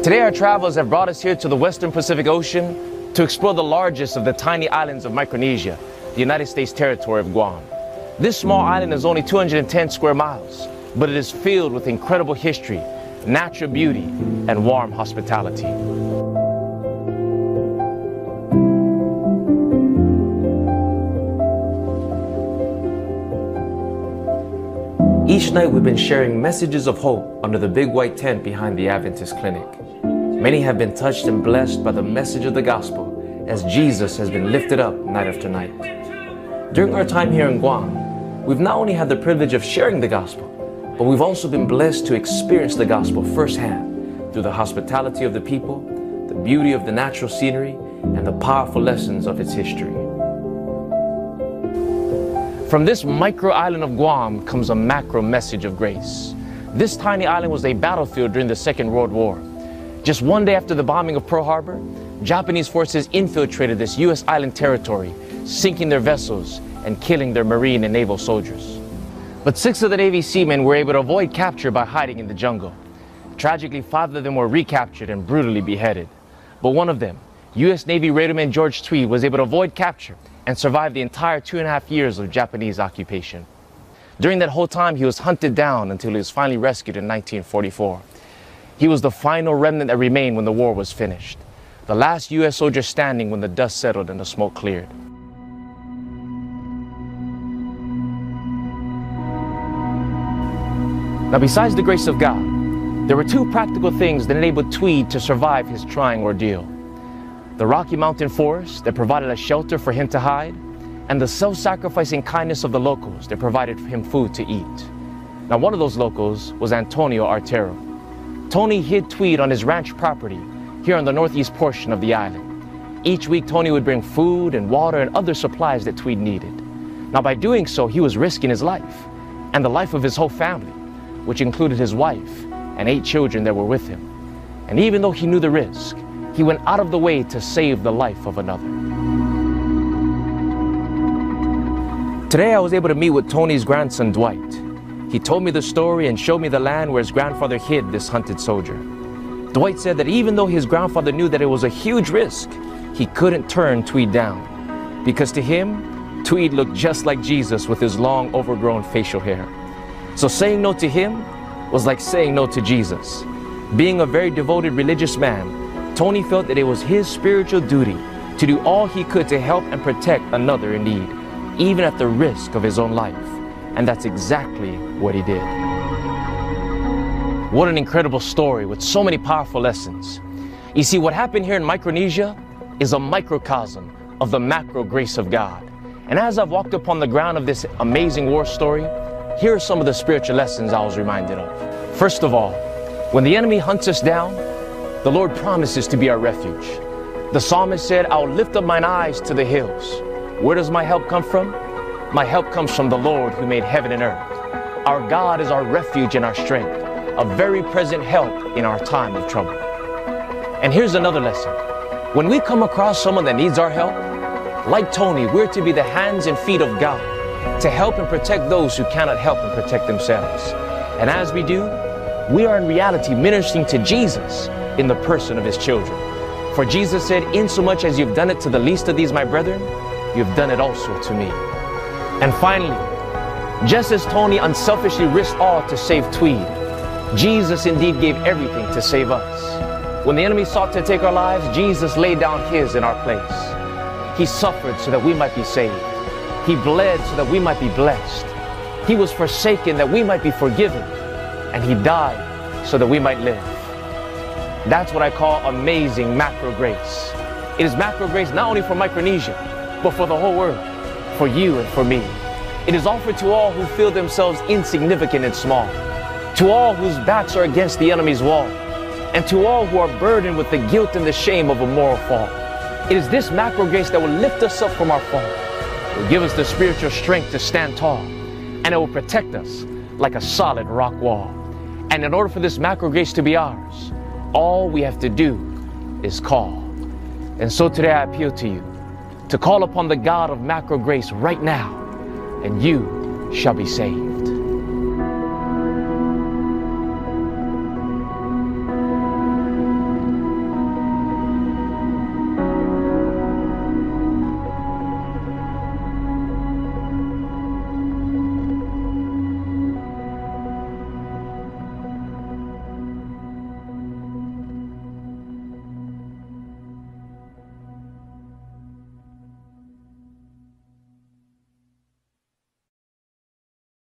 Today our travels have brought us here to the Western Pacific Ocean to explore the largest of the tiny islands of Micronesia, the United States territory of Guam. This small island is only 210 square miles, but it is filled with incredible history, natural beauty, and warm hospitality. Each night we've been sharing messages of hope under the big white tent behind the Adventist clinic. Many have been touched and blessed by the message of the gospel as Jesus has been lifted up night after night. During our time here in Guam, we've not only had the privilege of sharing the gospel, but we've also been blessed to experience the gospel firsthand through the hospitality of the people, the beauty of the natural scenery, and the powerful lessons of its history. From this micro island of Guam comes a macro message of grace. This tiny island was a battlefield during the Second World War. Just one day after the bombing of Pearl Harbor, Japanese forces infiltrated this U.S. island territory, sinking their vessels and killing their Marine and naval soldiers. But 6 of the Navy seamen were able to avoid capture by hiding in the jungle. Tragically, 5 of them were recaptured and brutally beheaded. But one of them, U.S. Navy Radarman George Tweed, was able to avoid capture and survived the entire 2.5 years of Japanese occupation. During that whole time, he was hunted down until he was finally rescued in 1944. He was the final remnant that remained when the war was finished, the last U.S. soldier standing when the dust settled and the smoke cleared. Now, besides the grace of God, there were 2 practical things that enabled Tweed to survive his trying ordeal: the Rocky Mountain forest that provided a shelter for him to hide, and the self-sacrificing kindness of the locals that provided him food to eat. Now, one of those locals was Antonio Artero. Tony hid Tweed on his ranch property here on the northeast portion of the island. Each week, Tony would bring food and water and other supplies that Tweed needed. Now, by doing so, he was risking his life and the life of his whole family, which included his wife and 8 children that were with him. And even though he knew the risk, he went out of the way to save the life of another. Today I was able to meet with Tony's grandson, Dwight. He told me the story and showed me the land where his grandfather hid this hunted soldier. Dwight said that even though his grandfather knew that it was a huge risk, he couldn't turn Tweed down, because to him, Tweed looked just like Jesus with his long, overgrown facial hair. So saying no to him was like saying no to Jesus. Being a very devoted religious man, Tony felt that it was his spiritual duty to do all he could to help and protect another in need, even at the risk of his own life. And that's exactly what he did. What an incredible story with so many powerful lessons. You see, what happened here in Micronesia is a microcosm of the macro grace of God. And as I've walked upon the ground of this amazing war story, here are some of the spiritual lessons I was reminded of. First of all, when the enemy hunts us down, the Lord promises to be our refuge. The psalmist said, "I'll lift up mine eyes to the hills." Where does my help come from? My help comes from the Lord who made heaven and earth. Our God is our refuge and our strength, a very present help in our time of trouble. And here's another lesson. When we come across someone that needs our help, like Tony, we're to be the hands and feet of God to help and protect those who cannot help and protect themselves. And as we do, we are in reality ministering to Jesus in the person of his children. For Jesus said, "Insomuch as you've done it to the least of these, my brethren, you've done it also to me." And finally, just as Tony unselfishly risked all to save Tweed, Jesus indeed gave everything to save us. When the enemy sought to take our lives, Jesus laid down his in our place. He suffered so that we might be saved. He bled so that we might be blessed. He was forsaken that we might be forgiven. And he died so that we might live. That's what I call amazing macro grace. It is macro grace not only for Micronesia, but for the whole world, for you and for me. It is offered to all who feel themselves insignificant and small, to all whose backs are against the enemy's wall, and to all who are burdened with the guilt and the shame of a moral fall. It is this macro grace that will lift us up from our fall. It will give us the spiritual strength to stand tall, and it will protect us like a solid rock wall. And in order for this macro grace to be ours, all we have to do is call. And so today I appeal to you to call upon the God of macro grace right now, and you shall be saved.